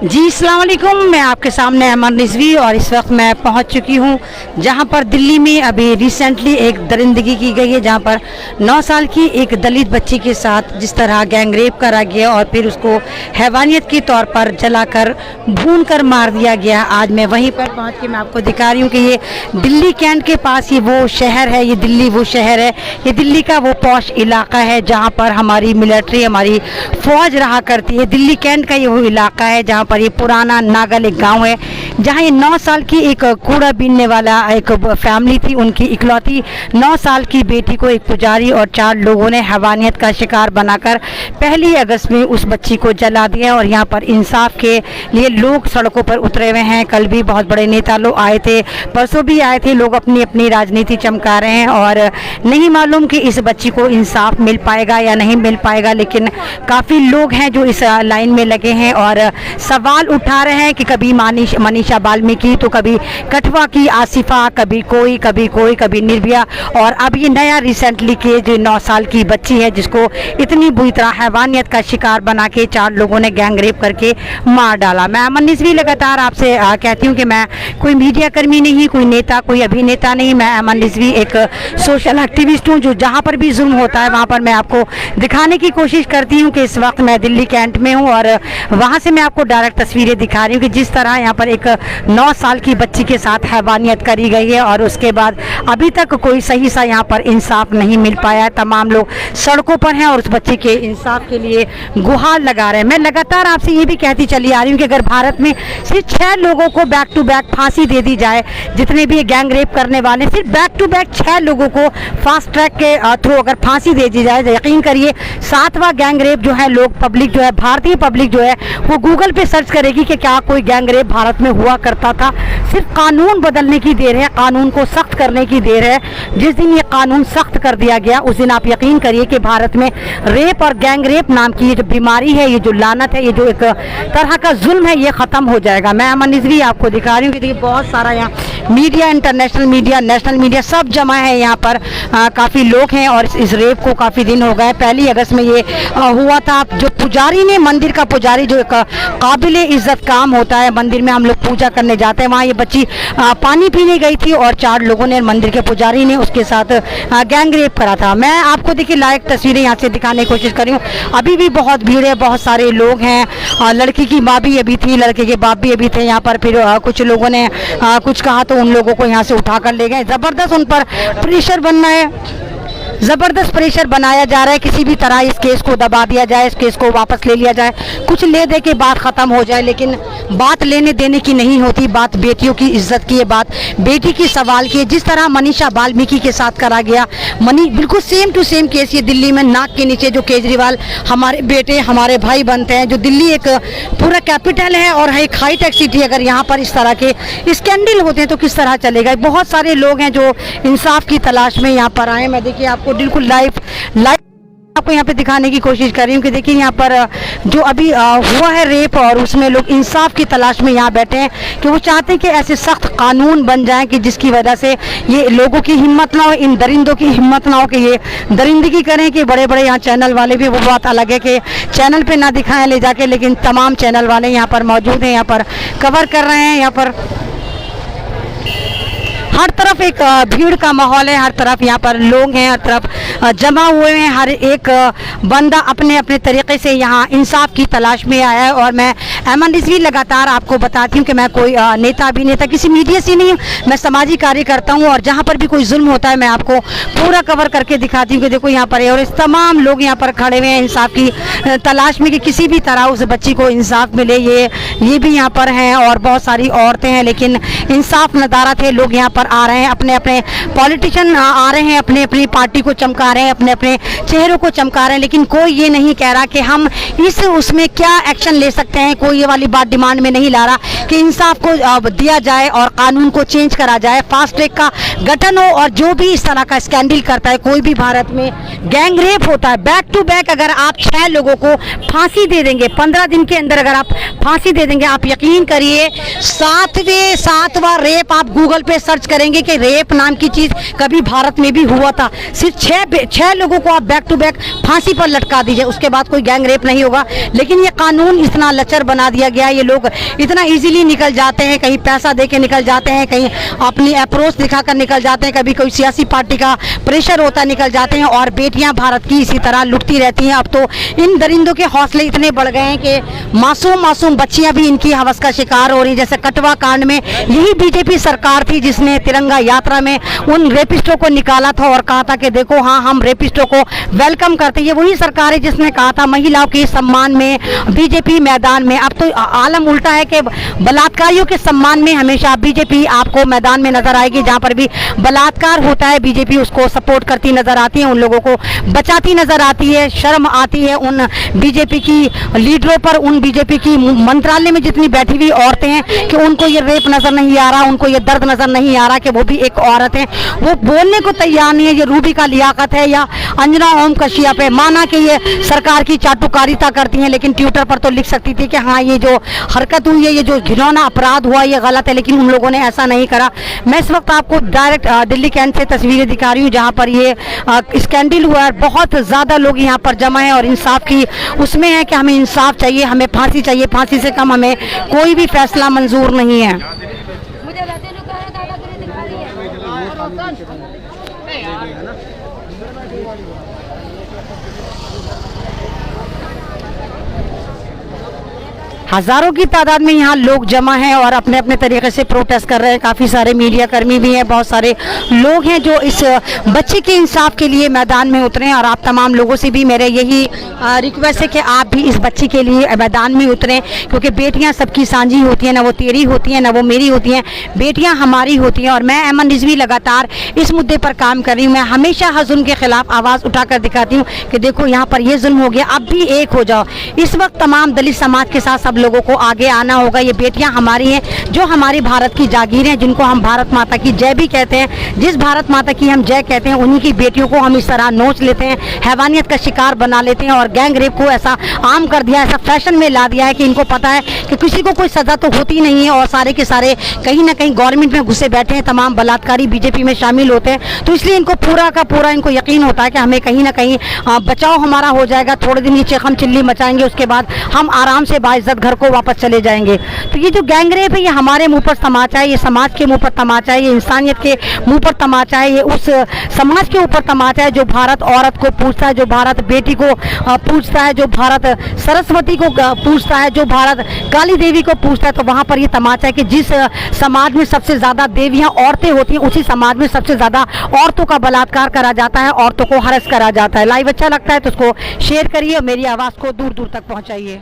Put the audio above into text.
जी अस्सलाम वालेकुम। मैं आपके सामने अमन रिजवी और इस वक्त मैं पहुंच चुकी हूं जहां पर दिल्ली में अभी रिसेंटली एक दरिंदगी की गई है, जहां पर 9 साल की एक दलित बच्ची के साथ जिस तरह गैंग रेप करा गया और फिर उसको हैवानियत के तौर पर जलाकर भून कर मार दिया गया। आज मैं वहीं पर पहुंच के मैं आपको दिखा रही हूँ कि ये दिल्ली कैंट के पास ये वो शहर है, ये दिल्ली वो शहर है, ये दिल्ली का वो पॉश इलाका है जहाँ पर हमारी मिलिट्री, हमारी फौज रहा करती है। दिल्ली कैंट का ये वो इलाका है जहाँ पर ये पुराना नागल एक गांव है, जहां ये 9 साल की एक कूड़ा बीनने वाला एक फैमिली थी। उनकी इकलौती 9 साल की बेटी को एक पुजारी और 4 लोगों ने हैवानियत का शिकार बनाकर 1 अगस्त में उस बच्ची को जला दिया। और यहाँ पर इंसाफ के लिए लोग सड़कों पर उतरे हुए हैं। कल भी बहुत बड़े नेता लोग आए थे, परसों भी आए थे। लोग अपनी अपनी राजनीति चमका रहे हैं और नहीं मालूम कि इस बच्ची को इंसाफ मिल पाएगा या नहीं मिल पाएगा, लेकिन काफ़ी लोग हैं जो इस लाइन में लगे हैं और सवाल उठा रहे हैं कि कभी मनीषा बाल्मीकि, तो कभी कठवा की आसिफा, कभी कोई, कभी निर्भया, और अब ये नया रिसेंटली के जो 9 साल की बच्ची है जिसको इतनी बुरी तरह हैवानियत का शिकार बना के 4 लोगों ने गैंग रेप करके मार डाला। मैं अमन रिजवी लगातार आपसे कहती हूँ कि मैं कोई मीडिया कर्मी नहीं, कोई नेता, कोई अभिनेता नहीं। मैं अमन रिजवी एक सोशल एक्टिविस्ट हूँ जो जहाँ पर भी जुल्म होता है वहाँ पर मैं आपको दिखाने की कोशिश करती हूँ कि इस वक्त मैं दिल्ली कैंट में हूँ और वहाँ से मैं आपको डायरेक्ट तस्वीरें दिखा रही हूँ कि जिस तरह यहाँ पर एक 9 साल की बच्ची के साथ हैवानियत करी गई है और उसके बाद अभी तक कोई सही सा यहाँ पर इंसाफ नहीं मिल पाया है। तमाम लोग सड़कों पर हैं और उस बच्ची के इंसाफ के लिए गुहार लगा रहे हैं। मैं लगातार आपसे ये भी कहती चली आ रही हूँ कि अगर भारत में सिर्फ 6 लोगों को बैक टू बैक फांसी दे दी जाए, जितने भी गैंग रेप करने वाले, सिर्फ बैक टू बैक 6 लोगों को फास्ट ट्रैक के थ्रू अगर फांसी दे दी जाए, यकीन करिए 7वां गैंग रेप जो है, लोग पब्लिक जो है, भारतीय पब्लिक जो है वो गूगल पे सर्च करेगी कि क्या कोई गैंग रेप भारत में हुआ करता था। सिर्फ कानून बदलने की देर है, कानून को सख्त करने की देर है। जिस दिन ये कानून सख्त कर दिया गया उस दिन आप यकीन करिए कि भारत में रेप और गैंग रेप नाम की ये जो बीमारी है, ये जो लानत है, ये जो एक तरह का जुल्म है, ये ख़त्म हो जाएगा। मैं अमन रिजवी आपको दिखा रही हूँ कि देखिए बहुत सारा यहाँ media, international media, national media सब जमा है यहाँ पर। काफ़ी लोग हैं और इस रेप को काफ़ी दिन हो गए। 1 अगस्त में ये हुआ था। जो पुजारी ने, मंदिर का पुजारी जो एक काबिल इज्जत काम होता है, मंदिर में हम लोग पूजा करने जाते हैं, वहाँ ये बच्ची पानी पीने गई थी और 4 लोगों ने, मंदिर के पुजारी ने उसके साथ गैंग रेप करा था। मैं आपको देखिए लाइव तस्वीरें यहाँ से दिखाने की कोशिश कर रही हूँ। अभी भी बहुत भीड़ है, बहुत सारे लोग हैं। लड़की की माँ भी अभी थी, लड़के के बाप भी अभी थे यहाँ पर। फिर कुछ लोगों ने कुछ कहा तो उन लोगों को यहाँ से उठा कर ले गए। ज़बरदस्त उन पर प्रेशर बनना है, ज़बरदस्त प्रेशर बनाया जा रहा है, किसी भी तरह इस केस को दबा दिया जाए, इस केस को वापस ले लिया जाए, कुछ ले दे के बात ख़त्म हो जाए। लेकिन बात लेने देने की नहीं होती, बात बेटियों की इज्जत की है, बात बेटी की सवाल की है। जिस तरह मनीषा बाल्मीकि के साथ करा गया, बिल्कुल सेम टू सेम केस ये दिल्ली में नाक के नीचे जो केजरीवाल हमारे बेटे, हमारे भाई बनते हैं। जो दिल्ली एक पूरा कैपिटल है और एक हाईटेक सिटी, अगर यहाँ पर इस तरह के स्कैंडल होते हैं तो किस तरह चलेगा। बहुत सारे लोग हैं जो इंसाफ की तलाश में यहाँ पर आए। मैं देखिए आपको बिल्कुल लाइव आपको यहाँ पे दिखाने की कोशिश कर रही हूँ कि देखिए यहाँ पर जो अभी हुआ है रेप और उसमें लोग इंसाफ की तलाश में यहाँ बैठे हैं कि वो चाहते हैं कि ऐसे सख्त कानून बन जाएं कि जिसकी वजह से ये लोगों की हिम्मत ना हो, इन दरिंदों की हिम्मत ना हो कि ये दरिंदगी करें। कि बड़े बड़े यहाँ चैनल वाले भी, वो बात अलग है कि चैनल पे ना दिखाएं ले जाके, लेकिन तमाम चैनल वाले यहाँ पर मौजूद हैं, यहाँ पर कवर कर रहे हैं। यहाँ पर हर तरफ एक भीड़ का माहौल है, हर तरफ यहाँ पर लोग हैं, हर तरफ जमा हुए हैं। हर एक बंदा अपने अपने तरीके से यहाँ इंसाफ की तलाश में आया है। और मैं अमन रिजवी लगातार आपको बताती हूँ कि मैं कोई नेता, अभिनेता, किसी मीडिया से नहीं हूँ, मैं समाजी कार्य करता हूँ और जहाँ पर भी कोई जुल्म होता है मैं आपको पूरा कवर करके दिखाती हूँ कि देखो यहाँ पर है। और इस तमाम लोग यहाँ पर खड़े हुए हैं इंसाफ की तलाश में कि किसी भी तरह उस बच्ची को इंसाफ मिले। ये भी यहाँ पर हैं और बहुत सारी औरतें हैं, लेकिन इंसाफ नदारत है। लोग यहाँ आ रहे हैं, अपने अपने पॉलिटिशियन आ रहे हैं, अपने अपनी पार्टी को चमका रहे हैं, अपने अपने चेहरों को चमका रहे हैं, लेकिन कोई ये नहीं कह रहा कि हम उसमें क्या एक्शन ले सकते हैं। कोई ये वाली बात डिमांड में नहीं ला रहा कि इंसाफ को दिया जाए और कानून को चेंज करा जाए, फास्ट ट्रैक का गठन हो। और जो भी इस तरह का स्कैंडल करता है, कोई भी भारत में गैंग रेप होता है बैक टू बैक, अगर आप 6 लोगों को फांसी दे देंगे, 15 दिन के अंदर अगर आप फांसी दे देंगे, आप यकीन करिए 7वां रेप आप गूगल पे सर्च करेंगे कि रेप नाम की चीज कभी भारत में भी हुआ था। सिर्फ छह लोगों को आप बैक टू बैक फांसी पर लटका दीजिए, उसके बाद कोई गैंग रेप नहीं होगा। लेकिन ये कानून इतना लचर बना दिया गया, ये लोग इतना इजीली निकल जाते हैं, कहीं पैसा दे के निकल जाते हैं, कहीं अपनी अप्रोच दिखाकर निकल जाते हैं, कभी कोई सियासी पार्टी का प्रेशर होता निकल जाते हैं, और बेटियां भारत की इसी तरह लुटती रहती हैं। अब तो इन दरिंदों के हौसले इतने बढ़ गए हैं कि मासूम बच्चियां भी इनकी हवस का शिकार हो रही। जैसे कटवा कांड में यही बीजेपी सरकार थी जिसने तिरंगा यात्रा में उन रेपिस्टों को निकाला था और कहा था कि देखो हाँ, हम रेपिस्टों को वेलकम करते हैं। ये वही सरकार है जिसने कहा था महिलाओं के सम्मान में बीजेपी मैदान में। अब तो आलम उल्टा है कि बलात्कारियों के सम्मान में हमेशा बीजेपी आपको मैदान में नजर आएगी। जहां पर भी बलात्कार होता है बीजेपी उसको सपोर्ट करती नजर आती है, उन लोगों को बचाती नजर आती है। शर्म आती है उन बीजेपी की लीडरों पर, उन बीजेपी की मंत्रालय में जितनी बैठी हुई औरतें हैं कि उनको ये रेप नजर नहीं आ रहा, उनको ये दर्द नजर नहीं आ रहा कि वो भी एक औरत है। वो बोलने को तैयार नहीं है। ये रूबी का लियाकत है या अंजना ओम कश्यप है, माना कि ये सरकार की चाटुकारिता करती हैं, लेकिन ट्विटर पर तो लिख सकती थी कि हाँ ये जो हरकत हुई है, ये जो घिनौना अपराध हुआ ये गलत है, लेकिन उन लोगों ने ऐसा नहीं करा। मैं इस वक्त आपको डायरेक्ट दिल्ली कैंट से तस्वीरें दिखा रही हूँ जहाँ पर ये स्कैंडल हुआ है। बहुत ज़्यादा लोग यहाँ पर जमा है और इंसाफ की उसमें है कि हमें इंसाफ चाहिए, हमें फांसी चाहिए, फांसी से कम हमें कोई भी फैसला मंजूर नहीं है। हजारों की तादाद में यहाँ लोग जमा हैं और अपने अपने तरीके से प्रोटेस्ट कर रहे हैं। काफ़ी सारे मीडिया कर्मी भी हैं, बहुत सारे लोग हैं जो इस बच्चे के इंसाफ के लिए मैदान में उतरे हैं। और आप तमाम लोगों से भी मेरे यही रिक्वेस्ट है कि आप भी इस बच्ची के लिए मैदान में उतरें, क्योंकि बेटियाँ सबकी साझी होती हैं, ना वो तेरी होती हैं ना वो मेरी होती हैं, बेटियाँ हमारी होती हैं। और मैं अमन रिजवी लगातार इस मुद्दे पर काम कर रही हूँ। मैं हमेशा हर जुल्म के खिलाफ आवाज़ उठाकर दिखाती हूँ कि देखो यहाँ पर ये जुल्म हो गया, अब भी एक हो जाओ। इस वक्त तमाम दलित समाज के साथ सब लोगों को आगे आना होगा। ये बेटियां हमारी हैं, जो हमारे भारत की जागीर हैं, जिनको हम भारत माता की जय भी कहते हैं। जिस भारत माता की हम जय कहते हैं उन्हीं की बेटियों को हम इस तरह नोच लेते हैं, हैवानियत का शिकार बना लेते हैं और गैंग रेप को ऐसा आम कर दिया, ऐसा फैशन में ला दिया है कि इनको पता है कि किसी को कोई सजा तो होती नहीं है और सारे के सारे कहीं ना कहीं गवर्नमेंट में घुसे बैठे हैं। तमाम बलात्कारी बीजेपी में शामिल होते हैं, तो इसलिए इनको पूरा का पूरा इनको यकीन होता है कि हमें कहीं ना कहीं बचाव हमारा हो जाएगा। थोड़े दिन ये चेखम चिल्ली मचाएंगे, उसके बाद हम आराम से बाइज्जत घर को वापस चले जाएंगे। तो ये जो गैंग रेप है ये हमारे मुंह पर तमाचा है, ये समाज के मुंह पर तमाचा है, ये इंसानियत के मुंह पर तमाचा है, ये उस समाज के ऊपर तमाचा है जो भारत औरत को पूछता है, जो भारत बेटी को पूछता है, जो भारत सरस्वती को पूछता है, जो भारत काली देवी को पूछता है। तो वहाँ पर ये तमाचा है कि जिस समाज में सबसे ज़्यादा देवियाँ औरतें होती हैं, उसी समाज में सबसे ज़्यादा औरतों का बलात्कार करा जाता है, औरतों को हरस करा जाता है। लाइव अच्छा लगता है तो उसको शेयर करिए और मेरी आवाज़ को दूर दूर तक पहुँचाइए।